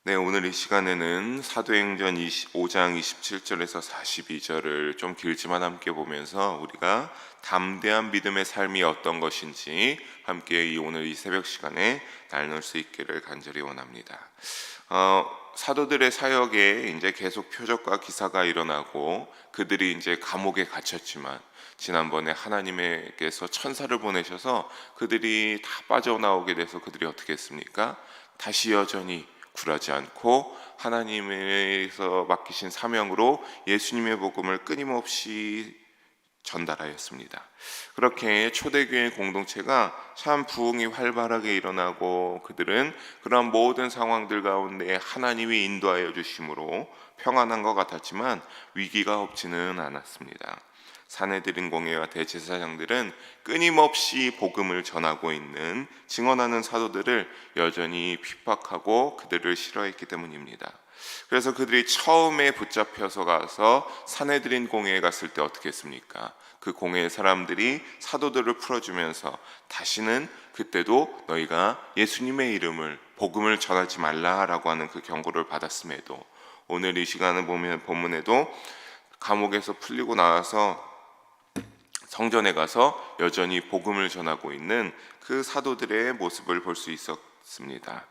네, 오늘 이 시간에는 사도행전 5장 27절에서 42절을 좀 길지만 함께 보면서 우리가 담대한 믿음의 삶이 어떤 것인지 함께 오늘 이 새벽 시간에 나눌 수 있기를 간절히 원합니다. 사도들의 사역에 이제 계속 표적과 기사가 일어나고 그들이 이제 감옥에 갇혔지만 지난번에 하나님께서 천사를 보내셔서 그들이 다 빠져나오게 돼서 그들이 어떻게 했습니까? 다시 여전히 굴하지 않고 하나님에서 맡기신 사명으로 예수님의 복음을 끊임없이 전달하였습니다. 그렇게 초대교회 공동체가 참 부흥이 활발하게 일어나고 그들은 그런 모든 상황들 가운데 하나님이 인도하여 주심으로 평안한 것 같았지만 위기가 없지는 않았습니다. 사내들인 공회와 대제사장들은 끊임없이 복음을 전하고 있는 증언하는 사도들을 여전히 핍박하고 그들을 싫어했기 때문입니다. 그래서 그들이 처음에 붙잡혀서 가서 사내들인 공회에 갔을 때 어떻게 했습니까? 그 공회의 사람들이 사도들을 풀어주면서 다시는 그때도 너희가 예수님의 이름을 복음을 전하지 말라라고 하는 그 경고를 받았음에도 오늘 이 시간을 보면 본문에도 감옥에서 풀리고 나와서 성전에 가서 여전히 복음을 전하고 있는 그 사도들의 모습을 볼 수 있었습니다.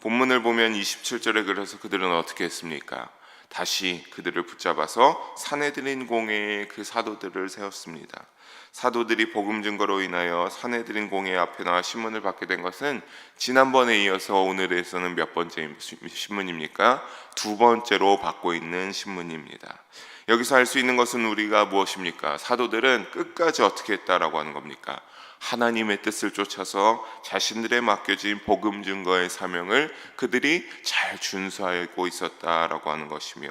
본문을 보면 27절에 그래서 그들은 어떻게 했습니까? 다시 그들을 붙잡아서 사내들인 공회에 그 사도들을 세웠습니다. 사도들이 복음 증거로 인하여 사내들인 공회 앞에 나와 신문을 받게 된 것은 지난번에 이어서 오늘에서는 몇 번째 신문입니까? 두 번째로 받고 있는 신문입니다. 여기서 알 수 있는 것은 우리가 무엇입니까? 사도들은 끝까지 어떻게 했다라고 하는 겁니까? 하나님의 뜻을 쫓아서 자신들의 맡겨진 복음 증거의 사명을 그들이 잘 준수하고 있었다라고 하는 것이며,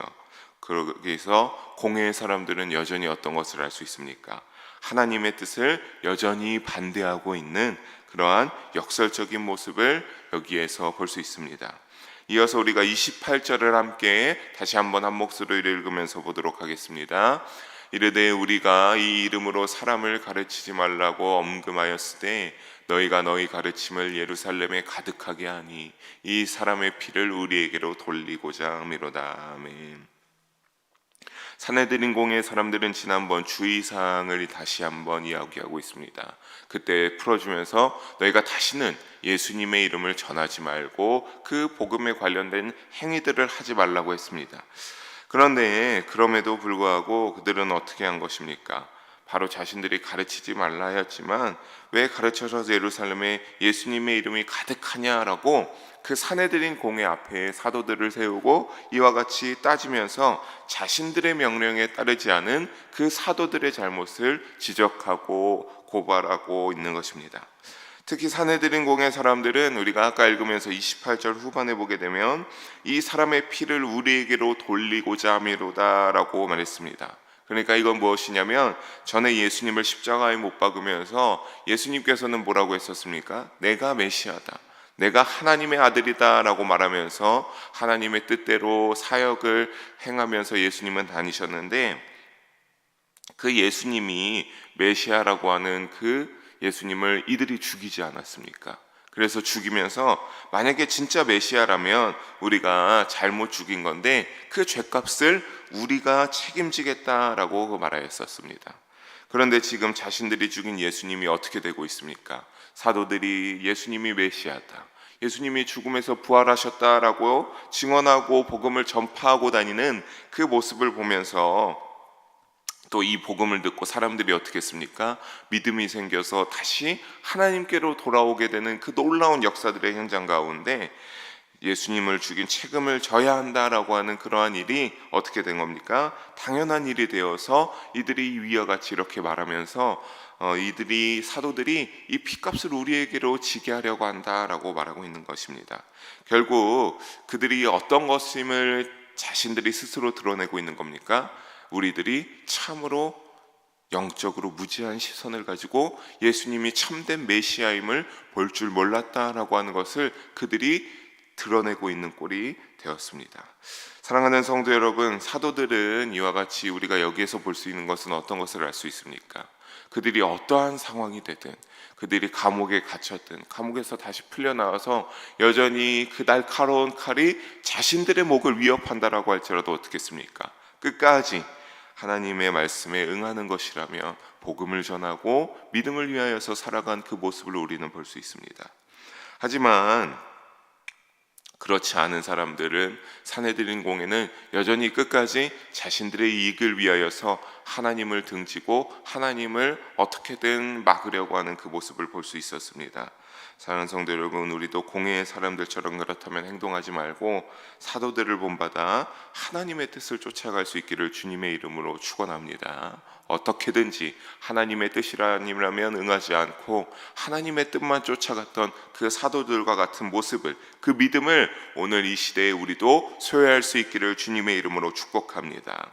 거기서 공회의 사람들은 여전히 어떤 것을 알 수 있습니까? 하나님의 뜻을 여전히 반대하고 있는 그러한 역설적인 모습을 여기에서 볼 수 있습니다. 이어서 우리가 28절을 함께 다시 한번 한 목소리로 읽으면서 보도록 하겠습니다. 이르되 우리가 이 이름으로 사람을 가르치지 말라고 엄금하였으되 너희가 너희 가르침을 예루살렘에 가득하게 하니 이 사람의 피를 우리에게로 돌리고자 함이로다. 아멘. 사내들인 공회 사람들은 지난번 주의사항을 다시 한번 이야기하고 있습니다. 그때 풀어주면서 너희가 다시는 예수님의 이름을 전하지 말고 그 복음에 관련된 행위들을 하지 말라고 했습니다. 그런데 그럼에도 불구하고 그들은 어떻게 한 것입니까? 바로 자신들이 가르치지 말라 하였지만 왜 가르쳐서 예루살렘에 예수님의 이름이 가득하냐라고 그 사내들인 공회 앞에 사도들을 세우고 이와 같이 따지면서 자신들의 명령에 따르지 않은 그 사도들의 잘못을 지적하고 고발하고 있는 것입니다. 특히 사내들인 공회 사람들은 우리가 아까 읽으면서 28절 후반에 보게 되면 이 사람의 피를 우리에게로 돌리고자 함이로다 라고 말했습니다. 그러니까 이건 무엇이냐면 전에 예수님을 십자가에 못 박으면서 예수님께서는 뭐라고 했었습니까? 내가 메시아다, 내가 하나님의 아들이다 라고 말하면서 하나님의 뜻대로 사역을 행하면서 예수님은 다니셨는데 그 예수님이 메시아라고 하는 그 예수님을 이들이 죽이지 않았습니까? 그래서 죽이면서 만약에 진짜 메시아라면 우리가 잘못 죽인 건데 그 죄값을 우리가 책임지겠다라고 말하였었습니다. 그런데 지금 자신들이 죽인 예수님이 어떻게 되고 있습니까? 사도들이 예수님이 메시아다, 예수님이 죽음에서 부활하셨다라고 증언하고 복음을 전파하고 다니는 그 모습을 보면서 또 이 복음을 듣고 사람들이 어떻게 했습니까? 믿음이 생겨서 다시 하나님께로 돌아오게 되는 그 놀라운 역사들의 현장 가운데 예수님을 죽인 책임을 져야 한다라고 하는 그러한 일이 어떻게 된 겁니까? 당연한 일이 되어서 이들이 위와 같이 이렇게 말하면서 이들이 사도들이 이 피값을 우리에게로 지게 하려고 한다라고 말하고 있는 것입니다. 결국 그들이 어떤 것임을 자신들이 스스로 드러내고 있는 겁니까? 우리들이 참으로 영적으로 무지한 시선을 가지고 예수님이 참된 메시아임을 볼 줄 몰랐다라고 하는 것을 그들이 드러내고 있는 꼴이 되었습니다. 사랑하는 성도 여러분, 사도들은 이와 같이 우리가 여기에서 볼 수 있는 것은 어떤 것을 알 수 있습니까? 그들이 어떠한 상황이 되든 그들이 감옥에 갇혔든 감옥에서 다시 풀려나와서 여전히 그 날카로운 칼이 자신들의 목을 위협한다라고 할지라도 어떻겠습니까? 끝까지 하나님의 말씀에 응하는 것이라면 복음을 전하고 믿음을 위하여서 살아간 그 모습을 우리는 볼 수 있습니다. 하지만 그렇지 않은 사람들은 사내들인 공회는 여전히 끝까지 자신들의 이익을 위하여서 하나님을 등지고 하나님을 어떻게든 막으려고 하는 그 모습을 볼 수 있었습니다. 사랑하는 성도 여러분, 우리도 공회의 사람들처럼 그렇다면 행동하지 말고 사도들을 본받아 하나님의 뜻을 쫓아갈 수 있기를 주님의 이름으로 축원합니다. 어떻게든지 하나님의 뜻이라면 응하지 않고 하나님의 뜻만 쫓아갔던 그 사도들과 같은 모습을, 그 믿음을 오늘 이 시대에 우리도 소유할 수 있기를 주님의 이름으로 축복합니다.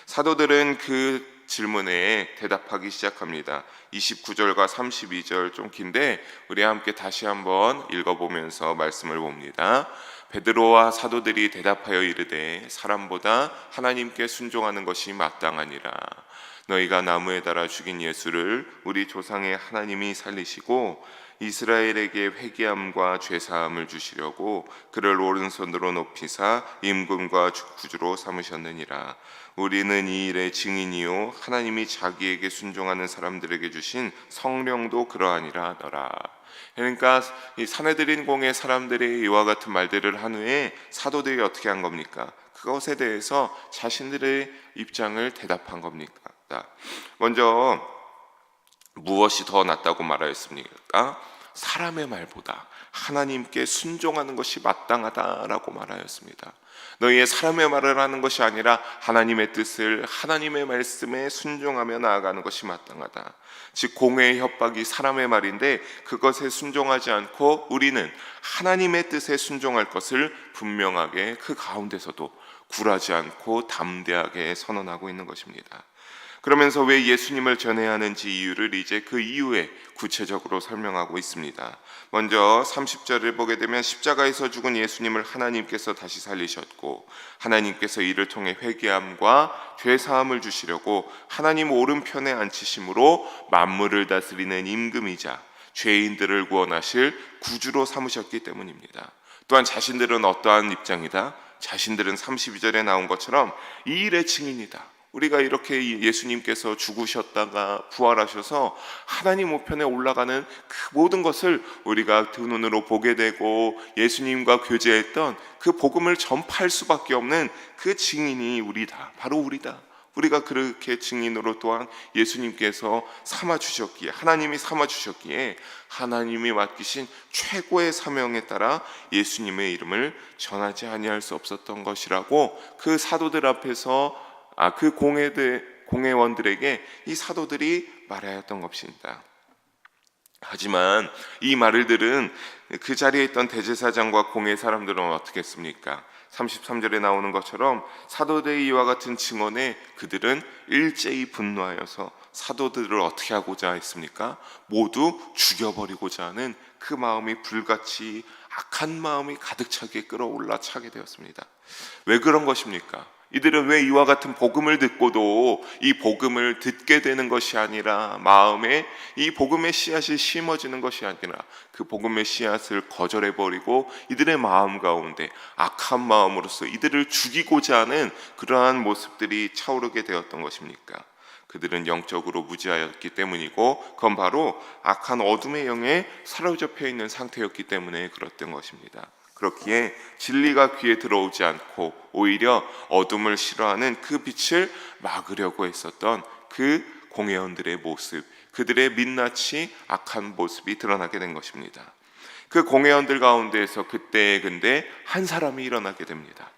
사도들은 그 질문에 대답하기 시작합니다. 29절과 32절 좀 긴데 우리 함께 다시 한번 읽어보면서 말씀을 봅니다. 베드로와 사도들이 대답하여 이르되 사람보다 하나님께 순종하는 것이 마땅하니라. 너희가 나무에 달아 죽인 예수를 우리 조상의 하나님이 살리시고 이스라엘에게 회개함과 죄사함을 주시려고 그를 오른손으로 높이사 임금과 구주로 삼으셨느니라. 우리는 이 일의 증인이요 하나님이 자기에게 순종하는 사람들에게 주신 성령도 그러하니라 너라. 그러니까 이 사내들인 공의 사람들이 이와 같은 말들을 한 후에 사도들이 어떻게 한 겁니까? 그것에 대해서 자신들의 입장을 대답한 겁니까? 먼저 무엇이 더 낫다고 말하였습니까? 사람의 말보다 하나님께 순종하는 것이 마땅하다라고 말하였습니다. 너희의 사람의 말을 하는 것이 아니라 하나님의 뜻을, 하나님의 말씀에 순종하며 나아가는 것이 마땅하다. 즉 공회의 협박이 사람의 말인데 그것에 순종하지 않고 우리는 하나님의 뜻에 순종할 것을 분명하게 그 가운데서도 굴하지 않고 담대하게 선언하고 있는 것입니다. 그러면서 왜 예수님을 전해야 하는지 이유를 이제 그 이후에 구체적으로 설명하고 있습니다. 먼저 30절을 보게 되면 십자가에서 죽은 예수님을 하나님께서 다시 살리셨고 하나님께서 이를 통해 회개함과 죄사함을 주시려고 하나님 오른편에 앉히심으로 만물을 다스리는 임금이자 죄인들을 구원하실 구주로 삼으셨기 때문입니다. 또한 자신들은 어떠한 입장이다? 자신들은 32절에 나온 것처럼 이 일의 증인이다. 우리가 이렇게 예수님께서 죽으셨다가 부활하셔서 하나님 우편에 올라가는 그 모든 것을 우리가 두 눈으로 보게 되고 예수님과 교제했던 그 복음을 전파할 수밖에 없는 그 증인이 우리다. 바로 우리다. 우리가 그렇게 증인으로 또한 예수님께서 삼아주셨기에, 하나님이 삼아주셨기에 하나님이 맡기신 최고의 사명에 따라 예수님의 이름을 전하지 아니할 수 없었던 것이라고 그 사도들 앞에서 그 공회원들에게 이 사도들이 말하였던 것입니다. 하지만 이 말을 들은 그 자리에 있던 대제사장과 공회 사람들은 어떻게 했습니까? 33절에 나오는 것처럼 사도들의 이와 같은 증언에 그들은 일제히 분노하여서 사도들을 어떻게 하고자 했습니까? 모두 죽여버리고자 하는 그 마음이 불같이 악한 마음이 가득 차게 끌어올라 차게 되었습니다. 왜 그런 것입니까? 이들은 왜 이와 같은 복음을 듣고도 이 복음을 듣게 되는 것이 아니라 마음에 이 복음의 씨앗이 심어지는 것이 아니라 그 복음의 씨앗을 거절해버리고 이들의 마음 가운데 악한 마음으로서 이들을 죽이고자 하는 그러한 모습들이 차오르게 되었던 것입니까? 그들은 영적으로 무지하였기 때문이고 그건 바로 악한 어둠의 영에 사로잡혀 있는 상태였기 때문에 그랬던 것입니다. 그렇기에 진리가 귀에 들어오지 않고 오히려 어둠을 싫어하는 그 빛을 막으려고 했었던 그 공회원들의 모습, 그들의 민낯이 악한 모습이 드러나게 된 것입니다. 그 공회원들 가운데에서 그때 근데 한 사람이 일어나게 됩니다.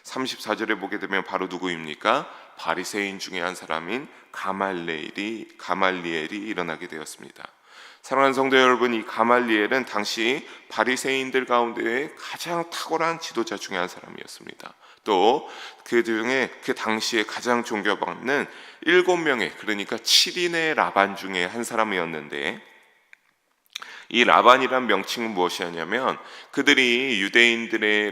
34절에 보게 되면 바로 누구입니까? 바리새인 중에 한 사람인 가말리엘이 일어나게 되었습니다. 사랑하는 성도 여러분, 이 가말리엘은 당시 바리새인들 가운데 가장 탁월한 지도자 중에 한 사람이었습니다. 또 그 중에 그 당시에 가장 존경받는 7명의 그러니까 7인의 라반 중에 한 사람이었는데 이 라반이란 명칭은 무엇이었냐면 그들이 유대인들의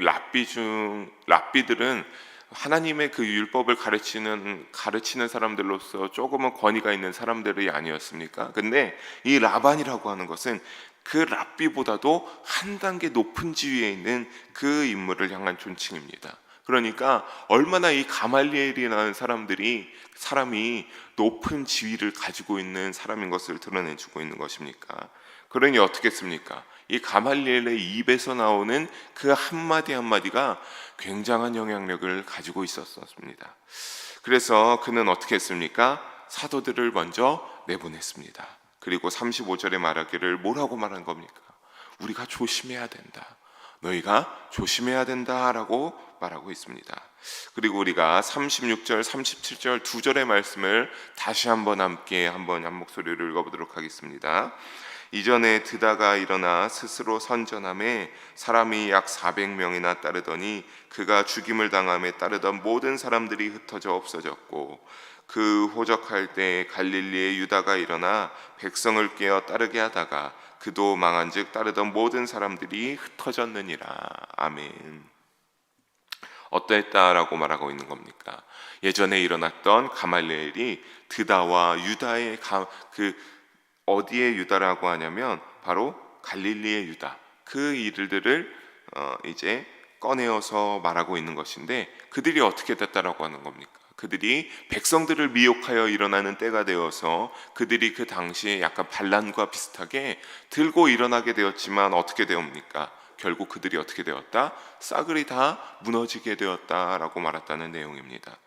랍비들은 하나님의 그 율법을 가르치는 사람들로서 조금은 권위가 있는 사람들이 아니었습니까? 근데 이 라반이라고 하는 것은 그 랍비보다도 한 단계 높은 지위에 있는 그 인물을 향한 존칭입니다. 그러니까 얼마나 이 가말리엘이라는 사람이 높은 지위를 가지고 있는 사람인 것을 드러내주고 있는 것입니까? 그러니 어떻겠습니까? 이 가말리엘의 입에서 나오는 그 한마디 한마디가 굉장한 영향력을 가지고 있었습니다. 그래서 그는 어떻게 했습니까? 사도들을 먼저 내보냈습니다. 그리고 35절에 말하기를 뭐라고 말한 겁니까? 우리가 조심해야 된다. 너희가 조심해야 된다라고 말하고 있습니다. 그리고 우리가 36절, 37절 두 절의 말씀을 다시 한번 함께 한 목소리를 읽어보도록 하겠습니다. 이전에 드다가 일어나 스스로 선전함에 사람이 약 400명이나 따르더니 그가 죽임을 당함에 따르던 모든 사람들이 흩어져 없어졌고 그 호적할 때 갈릴리의 유다가 일어나 백성을 깨어 따르게 하다가 그도 망한즉 따르던 모든 사람들이 흩어졌느니라. 아멘. 어떠했다라고 말하고 있는 겁니까? 예전에 일어났던 가말리엘이 드다와 유다의 어디에 유다라고 하냐면 바로 갈릴리의 유다, 그 일들을 이제 꺼내어서 말하고 있는 것인데, 그들이 어떻게 됐다라고 하는 겁니까? 그들이 백성들을 미혹하여 일어나는 때가 되어서 그들이 그 당시에 약간 반란과 비슷하게 들고 일어나게 되었지만 어떻게 되옵니까? 결국 그들이 어떻게 되었다? 싸그리 다 무너지게 되었다라고 말했다는 내용입니다.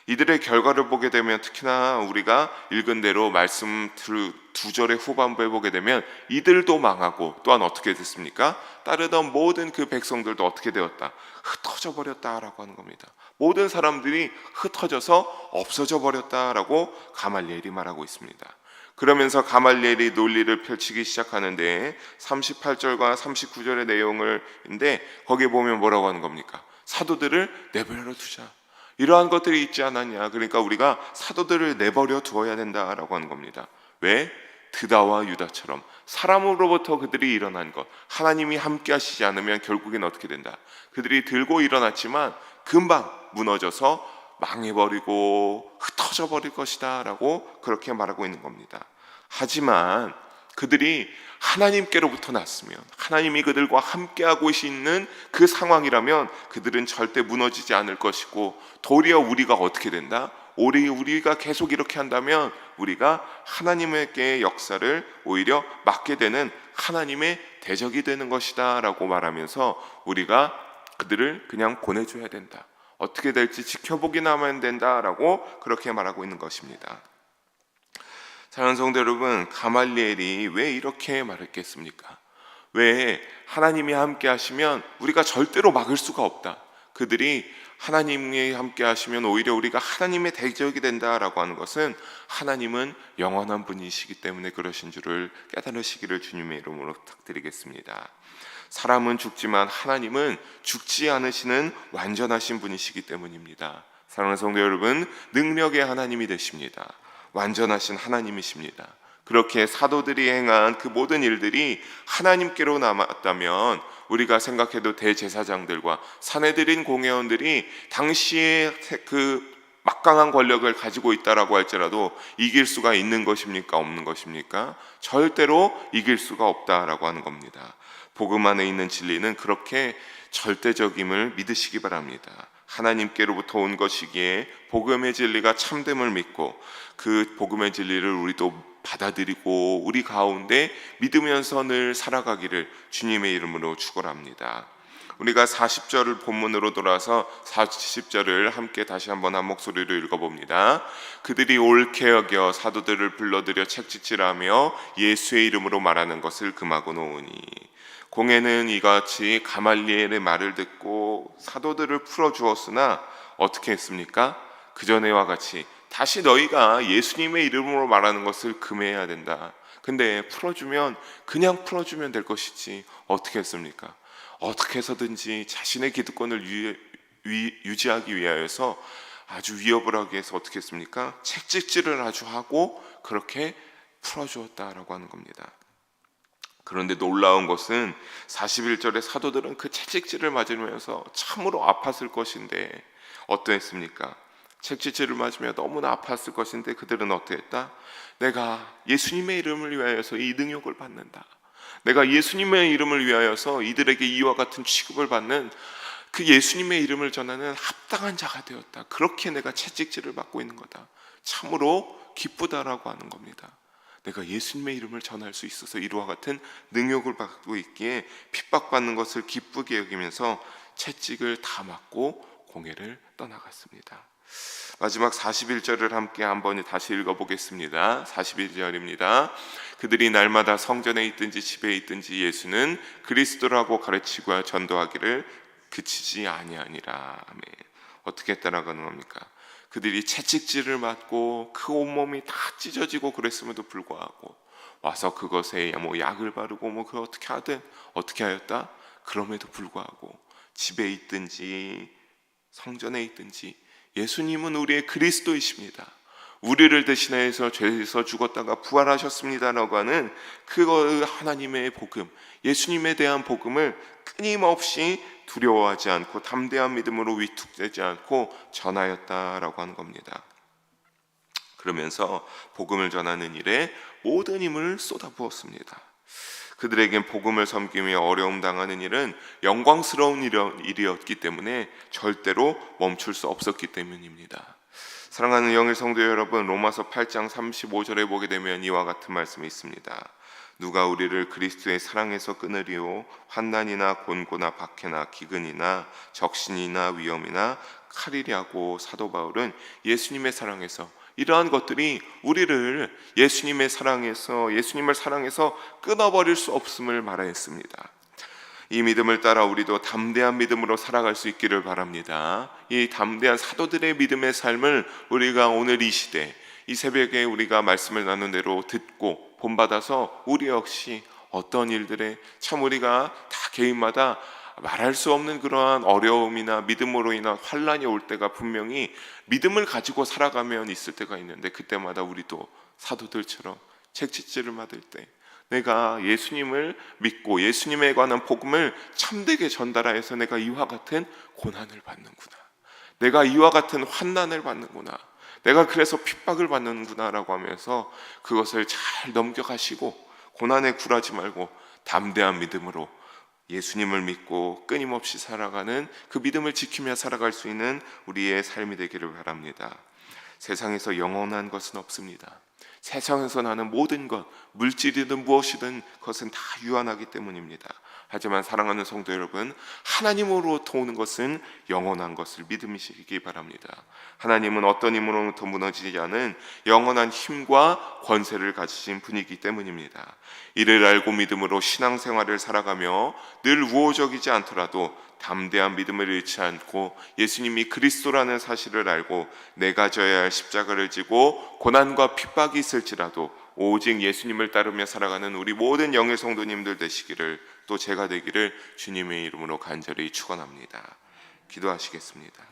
이들의 결과를 보게 되면, 특히나 우리가 읽은 대로 말씀 두 절의 후반부에 보게 되면 이들도 망하고 또한 어떻게 됐습니까? 따르던 모든 그 백성들도 어떻게 되었다? 흩어져 버렸다라고 하는 겁니다. 모든 사람들이 흩어져서 없어져 버렸다라고 가말리엘이 말하고 있습니다. 그러면서 가말리엘이 논리를 펼치기 시작하는데 38절과 39절의 내용인데 거기에 보면 뭐라고 하는 겁니까? 사도들을 내버려 두자. 이러한 것들이 있지 않았냐. 그러니까 우리가 사도들을 내버려 두어야 된다라고 하는 겁니다. 왜? 드다와 유다처럼 사람으로부터 그들이 일어난 것, 하나님이 함께 하시지 않으면 결국엔 어떻게 된다? 그들이 들고 일어났지만 금방 무너져서 망해버리고 흩어져 버릴 것이다 라고 그렇게 말하고 있는 겁니다. 하지만 그들이 하나님께로부터 났으면, 하나님이 그들과 함께하고 계시는 그 상황이라면 그들은 절대 무너지지 않을 것이고, 도리어 우리가 어떻게 된다? 우리가 계속 이렇게 한다면 우리가 하나님의 역사를 오히려 맡게 되는 하나님의 대적이 되는 것이다 라고 말하면서 우리가 그들을 그냥 보내줘야 된다, 어떻게 될지 지켜보기나 하면 된다라고 그렇게 말하고 있는 것입니다. 사랑하는 성도 여러분, 가말리엘이 왜 이렇게 말했겠습니까? 왜 하나님이 함께 하시면 우리가 절대로 막을 수가 없다, 그들이 하나님이 함께 하시면 오히려 우리가 하나님의 대적이 된다라고 하는 것은, 하나님은 영원한 분이시기 때문에 그러신 줄을 깨달으시기를 주님의 이름으로 부탁드리겠습니다. 사람은 죽지만 하나님은 죽지 않으시는 완전하신 분이시기 때문입니다. 사랑하는 성도 여러분, 능력의 하나님이 되십니다. 완전하신 하나님이십니다. 그렇게 사도들이 행한 그 모든 일들이 하나님께로 남았다면 우리가 생각해도 대제사장들과 사내들인 공회원들이 당시에 그 막강한 권력을 가지고 있다라고 할지라도 이길 수가 있는 것입니까? 없는 것입니까? 절대로 이길 수가 없다라고 하는 겁니다. 복음 안에 있는 진리는 그렇게 절대적임을 믿으시기 바랍니다. 하나님께로부터 온 것이기에 복음의 진리가 참됨을 믿고 그 복음의 진리를 우리도 받아들이고 우리 가운데 믿으면서 늘 살아가기를 주님의 이름으로 축원합니다. 우리가 40절을 본문으로 돌아서 40절을 함께 다시 한번 한 목소리로 읽어봅니다. 그들이 옳게 여겨 사도들을 불러들여 책짓질하며 예수의 이름으로 말하는 것을 금하고 놓으니, 공회는 이같이 가말리엘의 말을 듣고 사도들을 풀어주었으나 어떻게 했습니까? 그 전에와 같이 다시 너희가 예수님의 이름으로 말하는 것을 금해야 된다. 근데 그냥 풀어주면 될 것이지 어떻게 했습니까? 어떻게 해서든지 자신의 기득권을 유지하기 위하여서 아주 위협을 하기 위해서 어떻게 했습니까? 책찍질을 아주 하고 그렇게 풀어주었다라고 하는 겁니다. 그런데 놀라운 것은 41절의 사도들은 그 채찍질을 맞으면서 참으로 아팠을 것인데 어떠했습니까? 책짓질을 맞으며 너무나 아팠을 것인데 그들은 어떠했다? 내가 예수님의 이름을 위하여서 이 능욕을 받는다. 내가 예수님의 이름을 위하여서 이들에게 이와 같은 취급을 받는 그 예수님의 이름을 전하는 합당한 자가 되었다. 그렇게 내가 채찍질을 받고 있는 거다. 참으로 기쁘다라고 하는 겁니다. 내가 예수님의 이름을 전할 수 있어서 이와 같은 능욕을 받고 있기에 핍박받는 것을 기쁘게 여기면서 채찍을 다 맞고 공회를 떠나갔습니다. 마지막 41절을 함께 한번 다시 읽어보겠습니다. 41절입니다. 그들이 날마다 성전에 있든지 집에 있든지 예수는 그리스도라고 가르치고 전도하기를 그치지 아니하니라. 아멘. 어떻게 했다라고 하는 겁니까? 그들이 채찍질을 맞고 그 온몸이 다 찢어지고 그랬음에도 불구하고 와서 그것에 약을 바르고 그 어떻게 하든 어떻게 하였다? 그럼에도 불구하고 집에 있든지 성전에 있든지 예수님은 우리의 그리스도이십니다. 우리를 대신해서 죄에서 죽었다가 부활하셨습니다라고 하는 그 하나님의 복음, 예수님에 대한 복음을 끊임없이 두려워하지 않고 담대한 믿음으로 위축되지 않고 전하였다라고 하는 겁니다. 그러면서 복음을 전하는 일에 모든 힘을 쏟아부었습니다. 그들에겐 복음을 섬기며 어려움 당하는 일은 영광스러운 일이었기 때문에 절대로 멈출 수 없었기 때문입니다. 사랑하는 영의 성도 여러분, 로마서 8장 35절에 보게 되면 이와 같은 말씀이 있습니다. 누가 우리를 그리스도의 사랑에서 끊으리요? 환난이나 곤고나 박해나 기근이나 적신이나 위험이나 칼이라고 사도 바울은 예수님의 사랑에서 이러한 것들이 우리를 예수님을 사랑해서 끊어버릴 수 없음을 말하였습니다. 이 믿음을 따라 우리도 담대한 믿음으로 살아갈 수 있기를 바랍니다. 이 담대한 사도들의 믿음의 삶을 우리가 오늘 이 시대, 이 새벽에 우리가 말씀을 나눈 대로 듣고 본받아서 우리 역시 어떤 일들에 참 우리가 다 개인마다 말할 수 없는 그러한 어려움이나 믿음으로 인한 환난이 올 때가 분명히 믿음을 가지고 살아가면 있을 때가 있는데, 그때마다 우리도 사도들처럼 채찍질을 맞을 때 내가 예수님을 믿고 예수님에 관한 복음을 참되게 전달하여서 내가 이와 같은 고난을 받는구나, 내가 이와 같은 환난을 받는구나, 내가 그래서 핍박을 받는구나 라고 하면서 그것을 잘 넘겨가시고 고난에 굴하지 말고 담대한 믿음으로 예수님을 믿고 끊임없이 살아가는 그 믿음을 지키며 살아갈 수 있는 우리의 삶이 되기를 바랍니다. 세상에서 영원한 것은 없습니다. 세상에서 나는 모든 것, 물질이든 무엇이든 그것은 다 유한하기 때문입니다. 하지만 사랑하는 성도 여러분, 하나님으로부터 오는 것은 영원한 것을 믿으시기 바랍니다. 하나님은 어떤 힘으로부터 무너지지 않은 영원한 힘과 권세를 가지신 분이기 때문입니다. 이를 알고 믿음으로 신앙생활을 살아가며 늘 우호적이지 않더라도 담대한 믿음을 잃지 않고 예수님이 그리스도라는 사실을 알고 내가 져야 할 십자가를 지고 고난과 핍박이 있을지라도 오직 예수님을 따르며 살아가는 우리 모든 영의 성도님들 되시기를, 또 제가 되기를 주님의 이름으로 간절히 축원합니다. 기도하시겠습니다.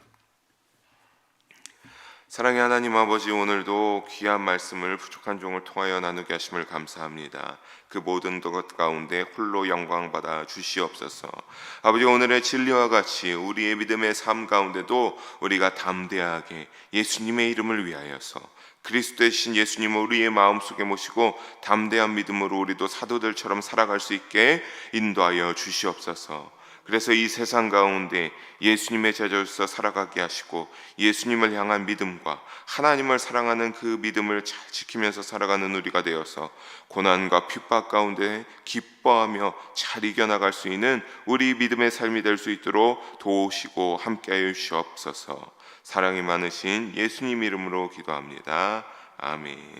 사랑의 하나님 아버지, 오늘도 귀한 말씀을 부족한 종을 통하여 나누게 하심을 감사합니다. 그 모든 것 가운데 홀로 영광받아 주시옵소서. 아버지, 오늘의 진리와 같이 우리의 믿음의 삶 가운데도 우리가 담대하게 예수님의 이름을 위하여서 그리스도의 신 예수님을 우리의 마음속에 모시고 담대한 믿음으로 우리도 사도들처럼 살아갈 수 있게 인도하여 주시옵소서. 그래서 이 세상 가운데 예수님의 제자로서 살아가게 하시고 예수님을 향한 믿음과 하나님을 사랑하는 그 믿음을 잘 지키면서 살아가는 우리가 되어서 고난과 핍박 가운데 기뻐하며 잘 이겨나갈 수 있는 우리 믿음의 삶이 될 수 있도록 도우시고 함께하여 주시옵소서. 사랑이 많으신 예수님 이름으로 기도합니다. 아멘.